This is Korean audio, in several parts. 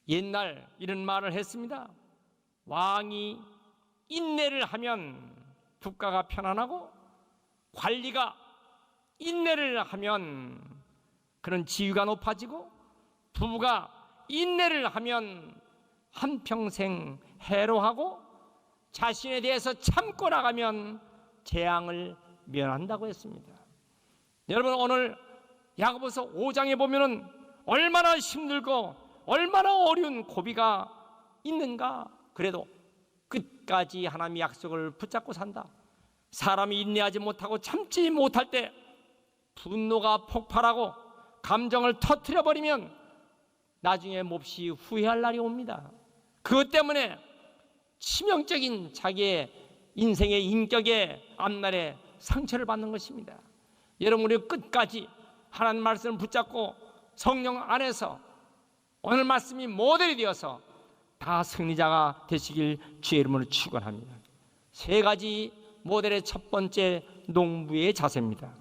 옛날 이런 말을 했습니다. 왕이 인내를 하면 국가가 편안하고, 관리가 인내를 하면 그런 지위가 높아지고, 부부가 인내를 하면 한평생 해로하고, 자신에 대해서 참고 나가면 재앙을 면한다고 했습니다. 여러분, 오늘 야고보서 5장에 보면은 얼마나 힘들고 얼마나 어려운 고비가 있는가. 그래도 끝까지 하나님의 약속을 붙잡고 산다. 사람이 인내하지 못하고 참지 못할 때 분노가 폭발하고 감정을 터뜨려 버리면 나중에 몹시 후회할 날이 옵니다. 그것 때문에 치명적인 자기의 인생의 인격의 앞날에 상처를 받는 것입니다. 여러분, 우리 끝까지 하나님 말씀을 붙잡고 성령 안에서 오늘 말씀이 모델이 되어서 다 승리자가 되시길 주의 이름으로 축원합니다. 세 가지 모델의 첫 번째, 농부의 자세입니다.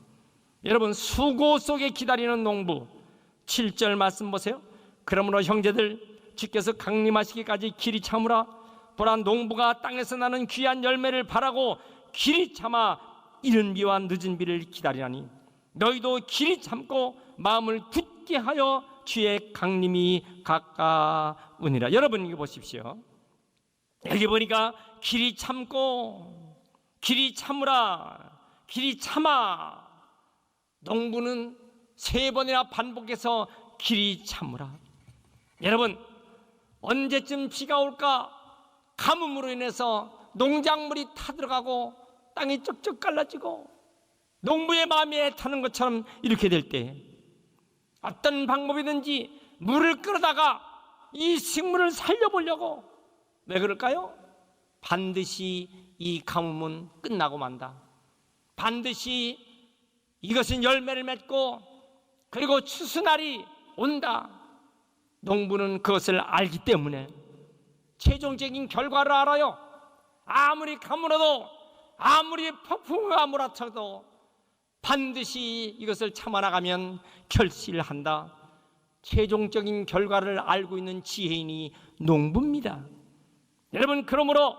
여러분, 수고 속에 기다리는 농부. 7절 말씀 보세요. 그러므로 형제들, 주께서 강림하시기까지 길이 참으라. 보라, 농부가 땅에서 나는 귀한 열매를 바라고 길이 참아 이른 비와 늦은 비를 기다리나니 너희도 길이 참고 마음을 굳게 하여 주의 강림이 가까우니라. 여러분, 이거 보십시오. 여기 보니까 길이 참고, 길이 참으라, 길이 참아. 농부는 3번이나 반복해서 길이 참으라. 여러분, 언제쯤 비가 올까? 가뭄으로 인해서 농작물이 타들어가고 땅이 쩍쩍 갈라지고 농부의 마음이 애타는 것처럼 이렇게 될 때 어떤 방법이든지 물을 끌어다가 이 식물을 살려보려고. 왜 그럴까요? 반드시 이 가뭄은 끝나고 만다. 반드시 이것은 열매를 맺고 그리고 추수날이 온다. 농부는 그것을 알기 때문에 최종적인 결과를 알아요. 아무리 가물어도, 아무리 폭풍우가 몰아쳐도 반드시 이것을 참아나가면 결실을 한다. 최종적인 결과를 알고 있는 지혜인이 농부입니다. 여러분, 그러므로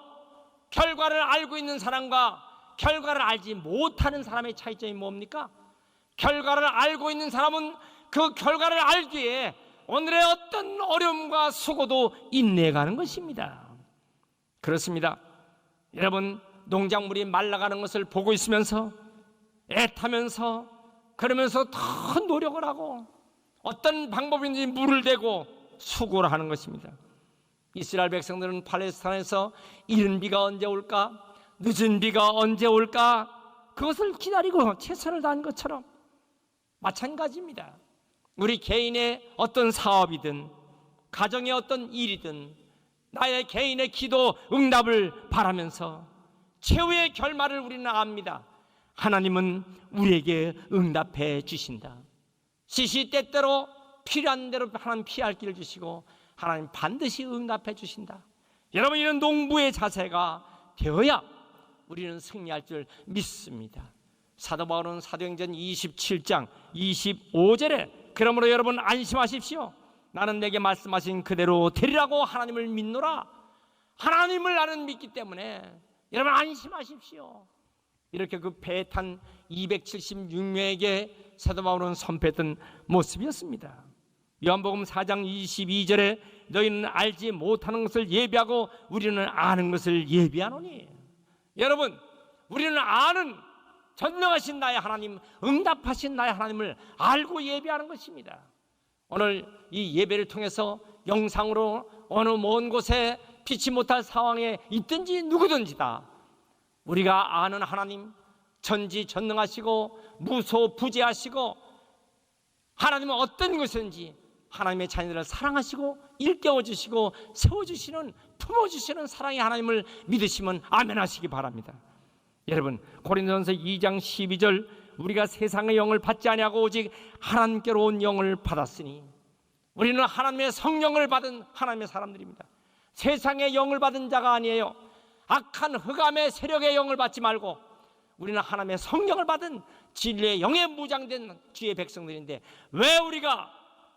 결과를 알고 있는 사람과 결과를 알지 못하는 사람의 차이점이 뭡니까? 결과를 알고 있는 사람은 그 결과를 알기에 오늘의 어떤 어려움과 수고도 인내해가는 것입니다. 그렇습니다. 여러분, 농작물이 말라가는 것을 보고 있으면서 애타면서 그러면서 더 노력을 하고 어떤 방법인지 물을 대고 수고를 하는 것입니다. 이스라엘 백성들은 팔레스타인에서 이른 비가 언제 올까, 늦은 비가 언제 올까, 그것을 기다리고 최선을 다한 것처럼 마찬가지입니다. 우리 개인의 어떤 사업이든 가정의 어떤 일이든 나의 개인의 기도 응답을 바라면서 최후의 결말을 우리는 압니다. 하나님은 우리에게 응답해 주신다. 시시때때로 필요한 대로 하나님 피할 길을 주시고 하나님 반드시 응답해 주신다. 여러분, 이런 농부의 자세가 되어야 우리는 승리할 줄 믿습니다. 사도 바울은 사도행전 27장 25절에 그러므로 여러분 안심하십시오. 나는 내게 말씀하신 그대로 되리라고 하나님을 믿노라. 하나님을 나는 믿기 때문에 여러분 안심하십시오. 이렇게 그 배에 탄 276명에게 사도 바울은 선포했던 모습이었습니다. 요한복음 4장 22절에 너희는 알지 못하는 것을 예비하고 우리는 아는 것을 예비하노니. 여러분, 우리는 아는 전능하신 나의 하나님, 응답하신 나의 하나님을 알고 예배하는 것입니다. 오늘 이 예배를 통해서 영상으로 어느 먼 곳에 피치 못할 상황에 있든지 누구든지다 우리가 아는 하나님, 전지전능하시고 무소부재하시고 하나님은 어떤 것인지 하나님의 자녀들을 사랑하시고 일깨워주시고 세워주시는, 품어주시는 사랑의 하나님을 믿으시면 아멘 하시기 바랍니다. 여러분, 고린도전서 2장 12절 우리가 세상의 영을 받지 아니하고 오직 하나님께로 온 영을 받았으니. 우리는 하나님의 성령을 받은 하나님의 사람들입니다. 세상의 영을 받은 자가 아니에요. 악한 흑암의 세력의 영을 받지 말고 우리는 하나님의 성령을 받은 진리의 영에 무장된 주의 백성들인데 왜 우리가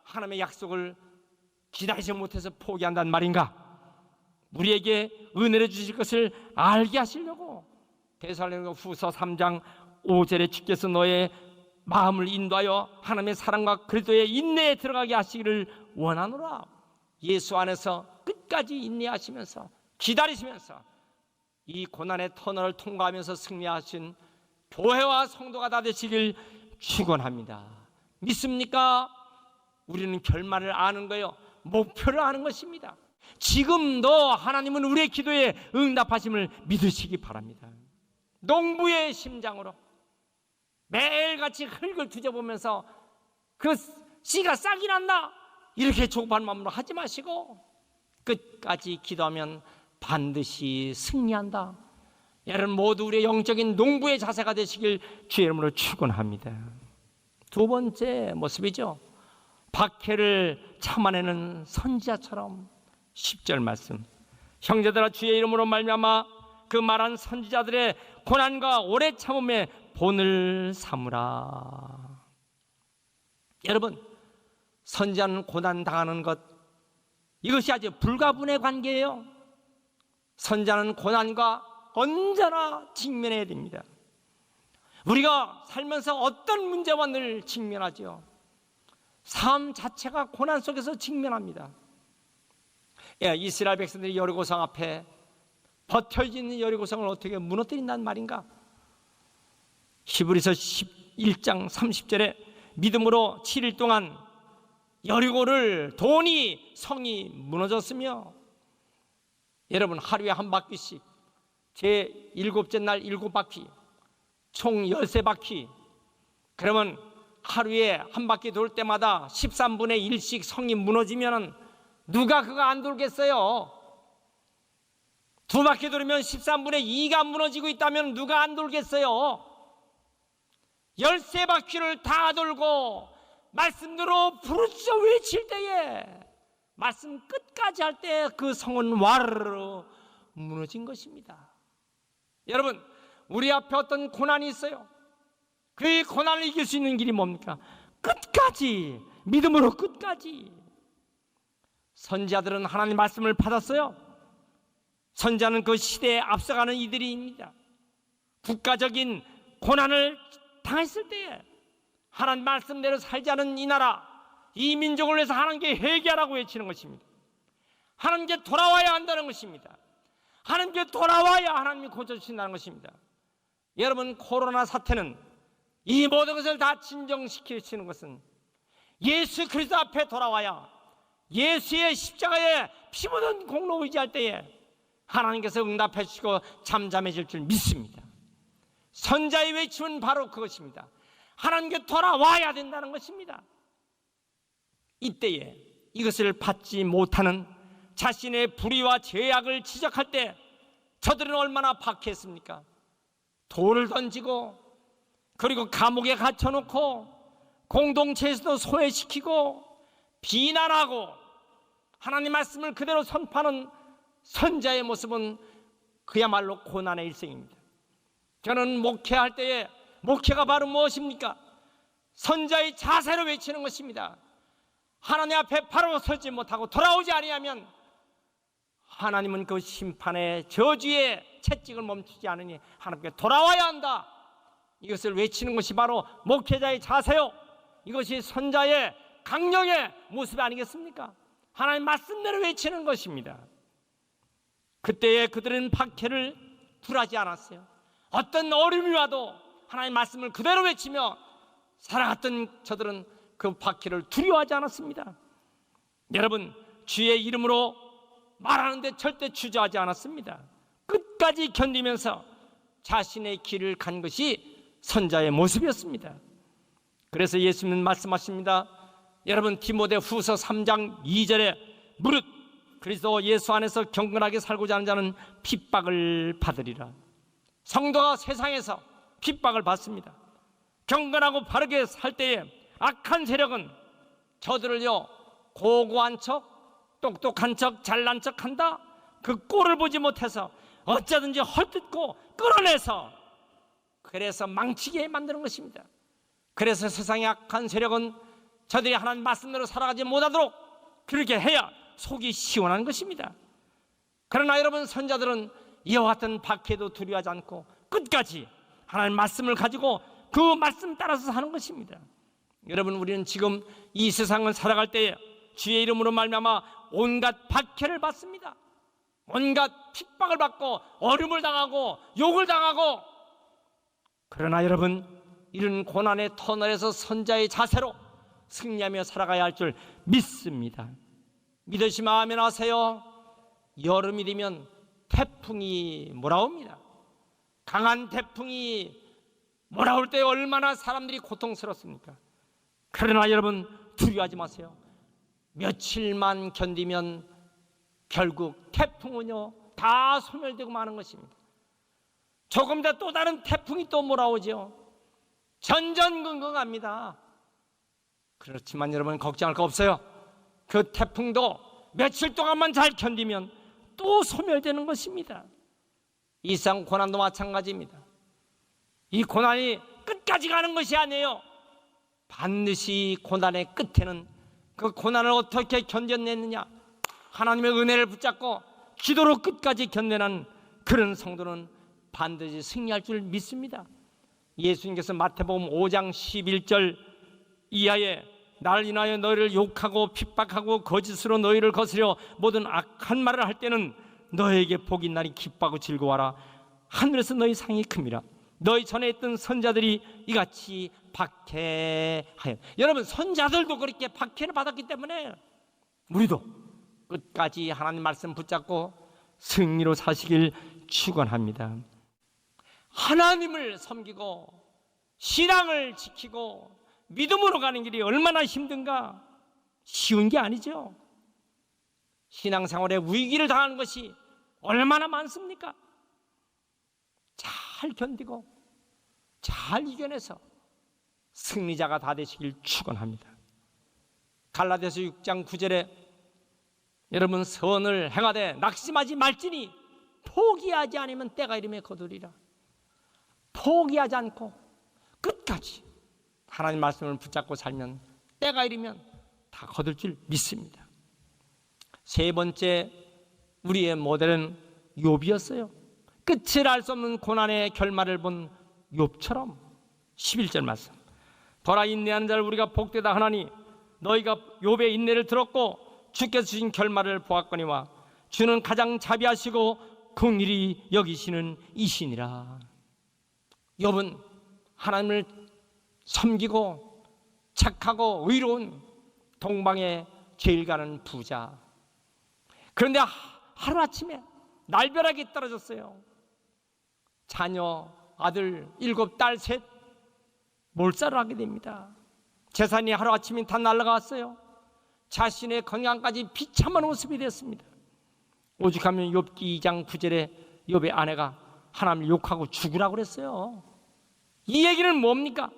하나님의 약속을 기다리지 못해서 포기한단 말인가? 우리에게 은혜를 주실 것을 알게 하시려고 데살로니가 후서 3장 5절에 주께서 너의 마음을 인도하여 하나님의 사랑과 그리스도의 인내에 들어가게 하시기를 원하노라. 예수 안에서 끝까지 인내하시면서 기다리시면서 이 고난의 터널을 통과하면서 승리하신 교회와 성도가 다 되시길 축원합니다. 믿습니까? 우리는 결말을 아는 거예요. 목표를 아는 것입니다. 지금도 하나님은 우리의 기도에 응답하심을 믿으시기 바랍니다. 농부의 심장으로 매일같이 흙을 뒤져보면서 그 씨가 싹이 난다 이렇게 조급한 마음으로 하지 마시고 끝까지 기도하면 반드시 승리한다. 여러분 모두 우리의 영적인 농부의 자세가 되시길 주의 이름으로 축원합니다. 두 번째 모습이죠. 박해를 참아내는 선지자처럼 10절 말씀. 형제들아 주의 이름으로 말미암아 그 말한 선지자들의 고난과 오래 참음의 본을 삼으라. 여러분 선지자는 고난 당하는 것 이것이 아주 불가분의 관계예요. 선지자는 고난과 언제나 직면해야 됩니다. 우리가 살면서 어떤 문제와 늘 직면하죠. 삶 자체가 고난 속에서 직면합니다. 이스라엘 백성들이 여리고성 앞에 버텨지고 있는 여리고성을 어떻게 무너뜨린단 말인가? 히브리서 11장 30절에 믿음으로 7일 동안 여리고를 도니 성이 무너졌으며, 여러분 하루에 한 바퀴씩 제 7째 날 7바퀴 총 13바퀴, 그러면 하루에 한 바퀴 돌 때마다 13분의 1씩 성이 무너지면 누가 그거 안 돌겠어요? 두 바퀴 돌으면 13분의 2가 무너지고 있다면 누가 안 돌겠어요? 13바퀴를 다 돌고 말씀대로 부르짖어 외칠 때에, 말씀 끝까지 할 때 그 성은 와르르 무너진 것입니다. 여러분 우리 앞에 어떤 고난이 있어요. 그 고난을 이길 수 있는 길이 뭡니까? 끝까지, 믿음으로 끝까지. 선지자들은 하나님 말씀을 받았어요. 선지자는 그 시대에 앞서가는 이들입니다. 국가적인 고난을 당했을 때에 하나님 말씀대로 살지 않은 이 나라, 이 민족을 위해서 하나님께 회개하라고 외치는 것입니다. 하나님께 돌아와야 한다는 것입니다. 하나님께 돌아와야 하나님이 고쳐주신다는 것입니다. 여러분 코로나 사태는 이 모든 것을 다 진정시키시는 것은 예수 그리스도 앞에 돌아와야, 예수의 십자가에 피 묻은 공로 의지할 때에 하나님께서 응답해 주시고 잠잠해질 줄 믿습니다. 선자의 외침은 바로 그것입니다. 하나님께 돌아와야 된다는 것입니다. 이때에 이것을 받지 못하는 자신의 불의와 죄악을 지적할 때 저들은 얼마나 박해했습니까? 돌을 던지고, 그리고 감옥에 갇혀놓고, 공동체에서도 소외시키고, 비난하고, 하나님 말씀을 그대로 선포하는 선자의 모습은 그야말로 고난의 일생입니다. 저는 목회할 때에 목회가 바로 무엇입니까? 선자의 자세로 외치는 것입니다. 하나님 앞에 바로 서지 못하고 돌아오지 아니하면 하나님은 그 심판의 저주의 채찍을 멈추지 않으니 하나님께 돌아와야 한다. 이것을 외치는 것이 바로 목회자의 자세요. 이것이 선자의 강령의 모습이 아니겠습니까? 하나님 말씀대로 외치는 것입니다. 그때에 그들은 박해를 굴하지 않았어요. 어떤 어려움이 와도 하나님 말씀을 그대로 외치며 살아갔던 저들은 그 박해를 두려워하지 않았습니다. 여러분 주의 이름으로 말하는데 절대 주저하지 않았습니다. 끝까지 견디면서 자신의 길을 간 것이 선자의 모습이었습니다. 그래서 예수님은 말씀하십니다. 여러분 디모데 후서 3장 2절에 무릇 그리스도 예수 안에서 경건하게 살고자 하는 자는 핍박을 받으리라. 성도가 세상에서 핍박을 받습니다. 경건하고 바르게 살 때에 악한 세력은 저들을요 고고한 척, 똑똑한 척, 잘난 척 한다. 그 꼴을 보지 못해서 어쩌든지 헐뜯고 끌어내서 그래서 망치게 만드는 것입니다. 그래서 세상의 악한 세력은 저들이 하나님 말씀대로 살아가지 못하도록 그렇게 해야 속이 시원한 것입니다. 그러나 여러분, 선자들은 이와 같은 박해도 두려워하지 않고 끝까지 하나님의 말씀을 가지고 그 말씀 따라서 사는 것입니다. 여러분, 우리는 지금 이 세상을 살아갈 때에 주의 이름으로 말미암아 온갖 박해를 받습니다. 온갖 핍박을 받고 어려움을 당하고 욕을 당하고, 그러나 여러분, 이런 고난의 터널에서 선자의 자세로 승리하며 살아가야 할 줄 믿습니다. 믿으시면 아멘 하세요. 여름이 되면 태풍이 몰아옵니다. 강한 태풍이 몰아올 때 얼마나 사람들이 고통스럽습니까? 그러나 여러분, 두려워하지 마세요. 며칠만 견디면 결국 태풍은요 다 소멸되고 마는 것입니다. 조금 더 또 다른 태풍이 또 몰아오죠. 전전긍긍합니다. 그렇지만 여러분, 걱정할 거 없어요. 그 태풍도 며칠 동안만 잘 견디면 또 소멸되는 것입니다. 이 세상 고난도 마찬가지입니다. 이 고난이 끝까지 가는 것이 아니에요. 반드시 고난의 끝에는 그 고난을 어떻게 견뎌냈느냐, 하나님의 은혜를 붙잡고 기도로 끝까지 견뎌낸 그런 성도는 반드시 승리할 줄 믿습니다. 예수님께서 마태복음 5장 11절 이하에 나를 인하여 너희를 욕하고 핍박하고 거짓으로 너희를 거스려 모든 악한 말을 할 때는 너희에게 복이 있나니 기뻐하고 즐거워하라. 하늘에서 너희 상이 큽니다. 너희 전에 있던 선자들이 이같이 박해하여. 여러분, 선자들도 그렇게 박해를 받았기 때문에 우리도 끝까지 하나님 말씀 붙잡고 승리로 사시길 축원합니다. 하나님을 섬기고 신앙을 지키고 믿음으로 가는 길이 얼마나 힘든가? 쉬운 게 아니죠. 신앙생활에 위기를 당하는 것이 얼마나 많습니까? 잘 견디고 잘 이겨내서 승리자가 다 되시길 축원합니다. 갈라디아서 6장 9절에 여러분, 선을 행하되 낙심하지 말지니 포기하지 않으면 때가 이름에 거두리라. 포기하지 않고 끝까지 하나님 말씀을 붙잡고 살면 때가 이르면 다 거둘 줄 믿습니다. 세 번째, 우리의 모델은 욥이었어요. 끝을 알 수 없는 고난의 결말을 본 욥처럼 11절 말씀. 보라, 인내하는 자를 우리가 복되다 하나니 너희가 욥의 인내를 들었고 주께서 주신 결말을 보았거니와 주는 가장 자비하시고 긍휼히 여기시는 이시니라. 욥은 하나님을 섬기고 착하고 의로운 동방의 제일 가는 부자. 그런데 하루아침에 날벼락이 떨어졌어요. 자녀, 아들 7, 딸 3 몰살을 하게 됩니다. 재산이 하루아침에 다 날아갔어요. 자신의 건강까지 비참한 모습이 됐습니다. 오죽하면 욥기 2장 9절에 욥의 아내가 하나님을 욕하고 죽으라고 그랬어요. 이 얘기는 뭡니까?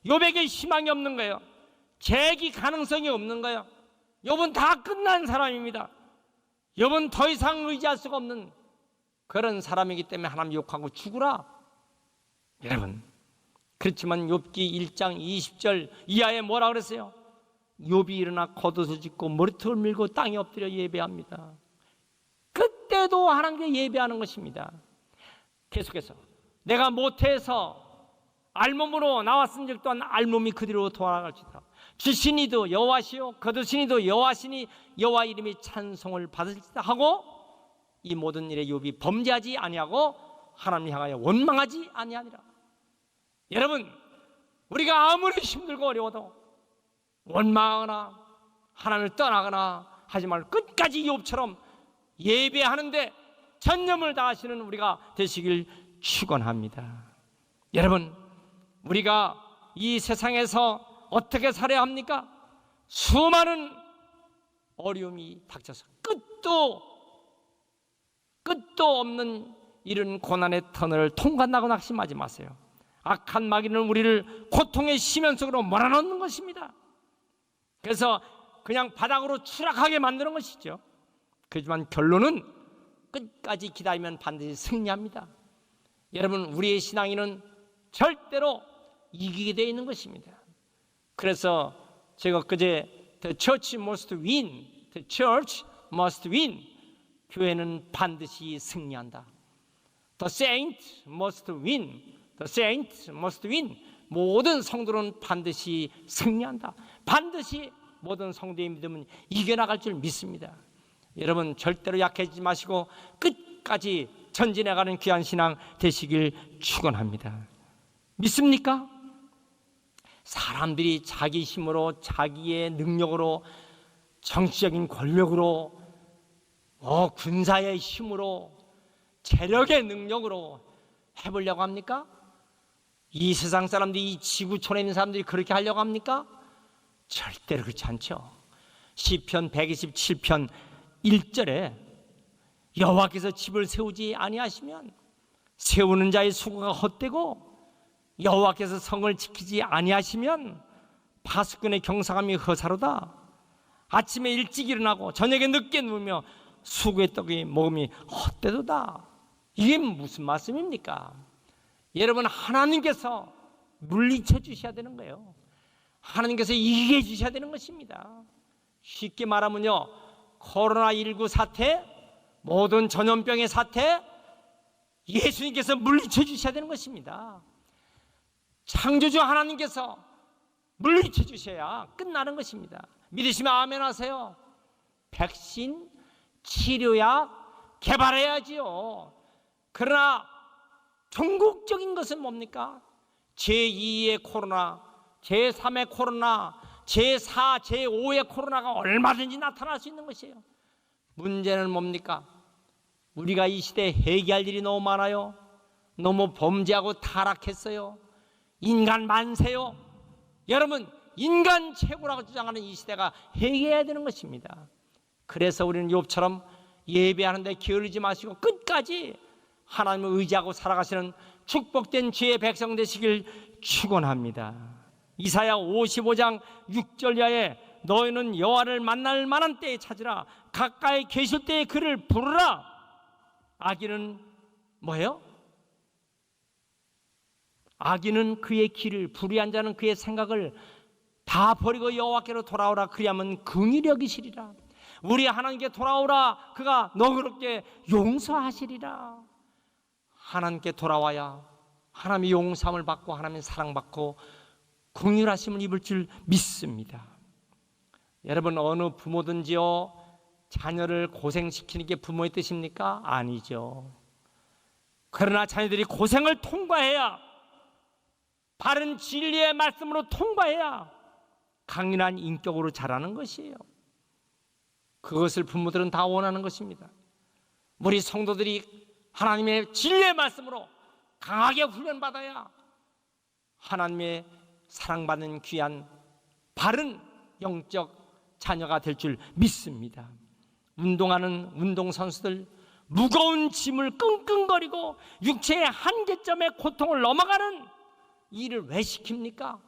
욥에게 희망이 없는 거예요. 재기 가능성이 없는 거예요. 욥은 다 끝난 사람입니다. 욥은 더 이상 의지할 수가 없는 그런 사람이기 때문에 하나님 욕하고 죽으라. 여러분, 그렇지만 욥기 1장 20절 이하에 뭐라 그랬어요? 욥이 일어나 겉옷을 찢고 머리털을 밀고 땅에 엎드려 예배합니다. 그때도 하나님께 예배하는 것입니다. 계속해서 내가 모태에서 알몸으로 나왔은즉 또한 알몸이 그대로 돌아갈지다. 주시니도 여호와시요 거두시니도 여호와시니 여호와 이름이 찬송을 받으시다 하고 이 모든 일에 욥이 범죄하지 아니하고 하나님 향하여 원망하지 아니하니라. 여러분, 우리가 아무리 힘들고 어려워도 원망하거나 하나님을 떠나거나 하지 말고 끝까지 욥처럼 예배하는데 전념을 다하시는 우리가 되시길 축원합니다. 여러분, 우리가 이 세상에서 어떻게 살아야 합니까? 수많은 어려움이 닥쳐서 끝도 없는 이런 고난의 터널을 통과한다고 낙심하지 마세요. 악한 마귀는 우리를 고통의 심연 속으로 몰아넣는 것입니다. 그래서 그냥 바닥으로 추락하게 만드는 것이죠. 그렇지만 결론은 끝까지 기다리면 반드시 승리합니다. 여러분, 우리의 신앙인은 절대로 이기게 되어 있는 것입니다. 그래서 제가 그제 The church must win. The church must win. 교회는 반드시 승리한다. The saint must win. The saint must win. 모든 성도는 반드시 승리한다. 반드시 모든 성도의 믿음은 이겨나갈 줄 믿습니다. 여러분 절대로 약해지지 마시고 끝까지 전진해가는 귀한 신앙 되시길 축원합니다. 믿습니까? 사람들이 자기 힘으로 자기의 능력으로 정치적인 권력으로 군사의 힘으로 재력의 능력으로 해보려고 합니까? 이 세상 사람들이 이 지구촌에 있는 사람들이 그렇게 하려고 합니까? 절대로 그렇지 않죠. 시편 127편 1절에 여호와께서 집을 세우지 아니하시면 세우는 자의 수고가 헛되고 여호와께서 성을 지키지 아니하시면 파수꾼의 경사감이 허사로다. 아침에 일찍 일어나고 저녁에 늦게 누우며 수고의 떡이 먹음이 헛되도다. 이게 무슨 말씀입니까? 여러분 하나님께서 물리쳐 주셔야 되는 거예요. 하나님께서 이기게 주셔야 되는 것입니다. 쉽게 말하면요, 코로나19 사태, 모든 전염병의 사태, 예수님께서 물리쳐 주셔야 되는 것입니다. 창조주 하나님께서 물리쳐 주셔야 끝나는 것입니다. 믿으시면 아멘 하세요. 백신, 치료약 개발해야지요. 그러나 전국적인 것은 뭡니까? 제2의 코로나, 제3의 코로나, 제4, 제5의 코로나가 얼마든지 나타날 수 있는 것이에요. 문제는 뭡니까? 우리가 이 시대에 회개할 일이 너무 많아요. 너무 범죄하고 타락했어요. 인간 만세요. 여러분 인간 최고라고 주장하는 이 시대가 회개해야 되는 것입니다. 그래서 우리는 욥처럼 예배하는데 게을리지 마시고 끝까지 하나님을 의지하고 살아가시는 축복된 주의 백성 되시길 축원합니다. 이사야 55장 6절 이하에 너희는 여호와를 만날 만한 때에 찾으라. 가까이 계실 때에 그를 부르라. 악인은 뭐예요? 악인은 그의 길을, 불의한 자는 그의 생각을 다 버리고 여호와께로 돌아오라. 그리하면 긍휼히 여기시리라. 우리 하나님께 돌아오라. 그가 너그럽게 용서하시리라. 하나님께 돌아와야 하나님의 용서함을 받고 하나님의 사랑받고 긍휼하심을 입을 줄 믿습니다. 여러분 어느 부모든지요 자녀를 고생시키는 게 부모의 뜻입니까? 아니죠. 그러나 자녀들이 고생을 통과해야, 바른 진리의 말씀으로 통과해야 강인한 인격으로 자라는 것이에요. 그것을 부모들은 다 원하는 것입니다. 우리 성도들이 하나님의 진리의 말씀으로 강하게 훈련받아야 하나님의 사랑받는 귀한 바른 영적 자녀가 될 줄 믿습니다. 운동하는 운동선수들, 무거운 짐을 끙끙거리고 육체의 한계점의 고통을 넘어가는 일을 왜 시킵니까?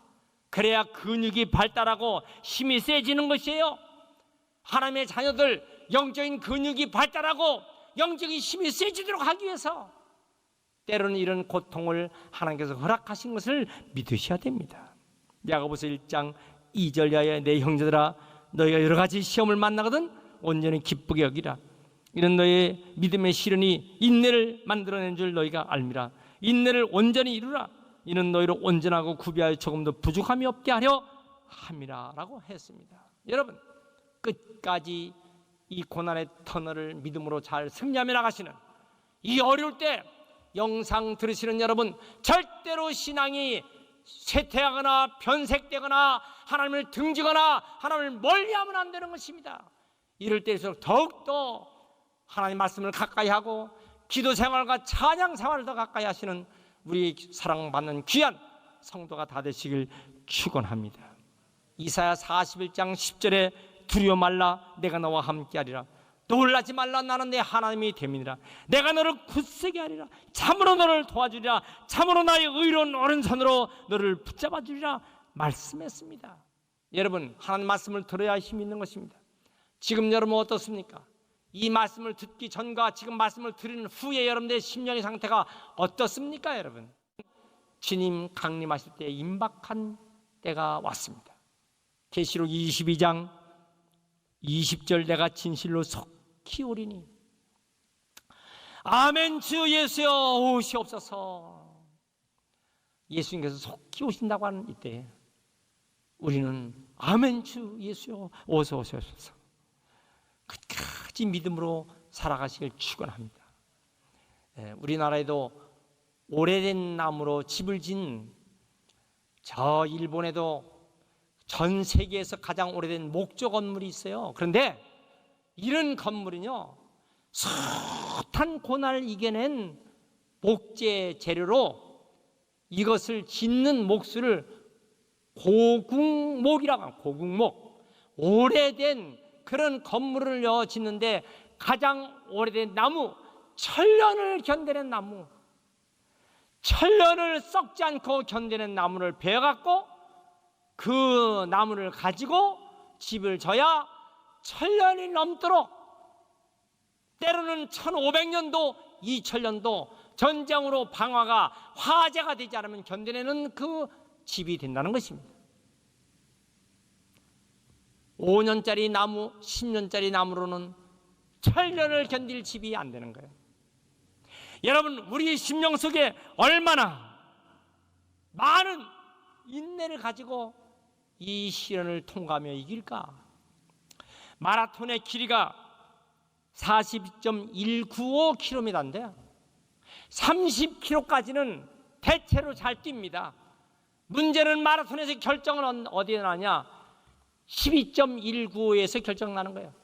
그래야 근육이 발달하고 힘이 세지는 것이에요. 하나님의 자녀들 영적인 근육이 발달하고 영적인 힘이 세지도록 하기 위해서 때로는 이런 고통을 하나님께서 허락하신 것을 믿으셔야 됩니다. 야고보서 1장 2절 이하에 내 형제들아 너희가 여러 가지 시험을 만나거든 온전히 기쁘게 여기라. 이는 너희의 믿음의 시련이 인내를 만들어낸 줄 너희가 알미라. 인내를 온전히 이루라. 이는 너희를 온전하고 구비하여 조금도 부족함이 없게 하려 함이라 라고 했습니다. 여러분 끝까지 이 고난의 터널을 믿음으로 잘 승리하며 나가시는, 이 어려울 때 영상 들으시는 여러분 절대로 신앙이 쇠퇴하거나 변색되거나 하나님을 등지거나 하나님을 멀리하면 안 되는 것입니다. 이럴 때일수록 더욱더 하나님 말씀을 가까이 하고 기도 생활과 찬양 생활을 더 가까이 하시는 우리 사랑받는 귀한 성도가 다 되시길 축원합니다. 이사야 41장 10절에 두려워 말라 내가 너와 함께하리라. 놀라지 말라 나는 내 하나님이 됨이니라. 내가 너를 굳세게 하리라. 참으로 너를 도와주리라. 참으로 나의 의로운 오른손으로 너를 붙잡아 주리라 말씀했습니다. 여러분 하나님 말씀을 들어야 힘이 있는 것입니다. 지금 여러분 어떻습니까? 이 말씀을 듣기 전과 지금 말씀을 들은 후에 여러분들의 심령의 상태가 어떻습니까? 여러분 주님 강림하실 때 임박한 때가 왔습니다. 계시록 22장 20절 내가 진실로 속히 오리니 아멘 주 예수여 오시옵소서. 예수님께서 속히 오신다고 하는 이때 우리는 아멘 주 예수여 어서 오시옵소서 끝까지 믿음으로 살아가시길 축원합니다. 우리나라에도 오래된 나무로 집을 짓는 저 일본에도 전 세계에서 가장 오래된 목조 건물이 있어요. 그런데 이런 건물은요 숱한 고난을 이겨낸 목재 재료로 이것을 짓는 목수를 고궁목이라고 합니다. 고궁목. 오래된 그런 건물을 짓는데 가장 오래된 나무, 천년을 견디는 나무, 천년을 썩지 않고 견디는 나무를 베어갖고 그 나무를 가지고 집을 져야 천년이 넘도록, 때로는 1500년도 2000년도 전쟁으로 방화가 화재가 되지 않으면 견뎌내는 그 집이 된다는 것입니다. 5년짜리 나무, 10년짜리 나무로는 천년을 견딜 집이 안 되는 거예요. 여러분, 우리 심령 속에 얼마나 많은 인내를 가지고 이 시련을 통과하며 이길까? 마라톤의 길이가 40.195km인데 30km까지는 대체로 잘 뜁니다. 문제는 마라톤에서 결정은 어디에 나냐? 12.195에서 결정나는 거예요.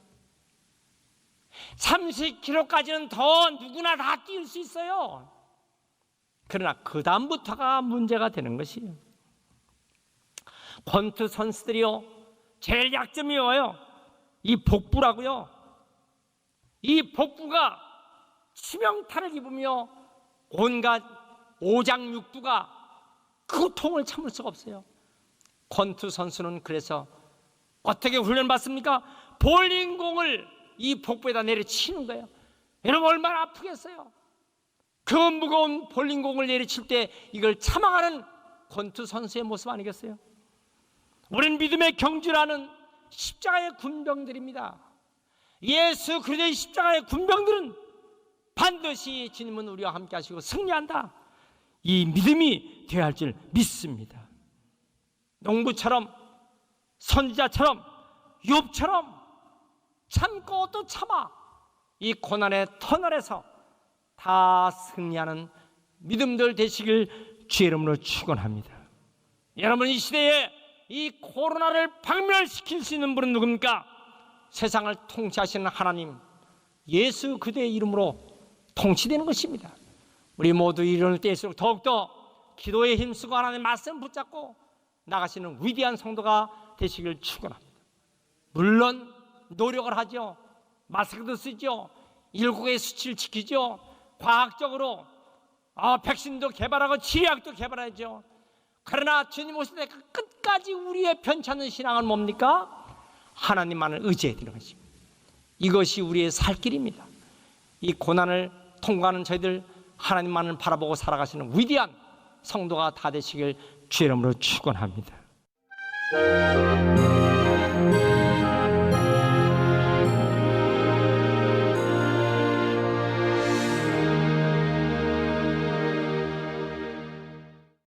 30km까지는 더 누구나 다 뛸 수 있어요. 그러나 그 다음부터가 문제가 되는 것이에요. 권투 선수들이요, 제일 약점이 뭐예요? 이 복부라고요. 이 복부가 치명타를 입으며 온갖 오장육부가 그 고통을 참을 수가 없어요. 권투 선수는 그래서 어떻게 훈련받습니까? 볼링공을 이 복부에다 내려치는 거예요. 여러분 얼마나 아프겠어요? 그 무거운 볼링공을 내려칠 때 이걸 참아가는 권투 선수의 모습 아니겠어요? 우린 믿음의 경주라는 십자가의 군병들입니다. 예수 그리스도의 십자가의 군병들은 반드시 주님은 우리와 함께 하시고 승리한다, 이 믿음이 되어야 할 줄 믿습니다. 농부처럼, 선지자처럼, 욥처럼 참고 또 참아 이 고난의 터널에서 다 승리하는 믿음들 되시길 주의 이름으로 축원합니다. 여러분, 이 시대에 이 코로나를 박멸시킬 수 있는 분은 누굽니까? 세상을 통치하시는 하나님, 예수 그리스도의 이름으로 통치되는 것입니다. 우리 모두 이런 때일수록 더욱더 기도에 힘쓰고 하나님의 말씀 붙잡고 나가시는 위대한 성도가 되시길 축원합니다. 물론 노력을 하죠. 마스크도 쓰죠. 일국의 수치를 지키죠. 과학적으로 백신도 개발하고 치료약도 개발하죠. 그러나 주님 오실 때 끝까지 우리의 편찮은 신앙은 뭡니까? 하나님만을 의지해야 되는 것입니다. 이것이 우리의 살 길입니다. 이 고난을 통과하는 저희들 하나님만을 바라보고 살아가시는 위대한 성도가 다 되시길 주의 이름으로 축원합니다.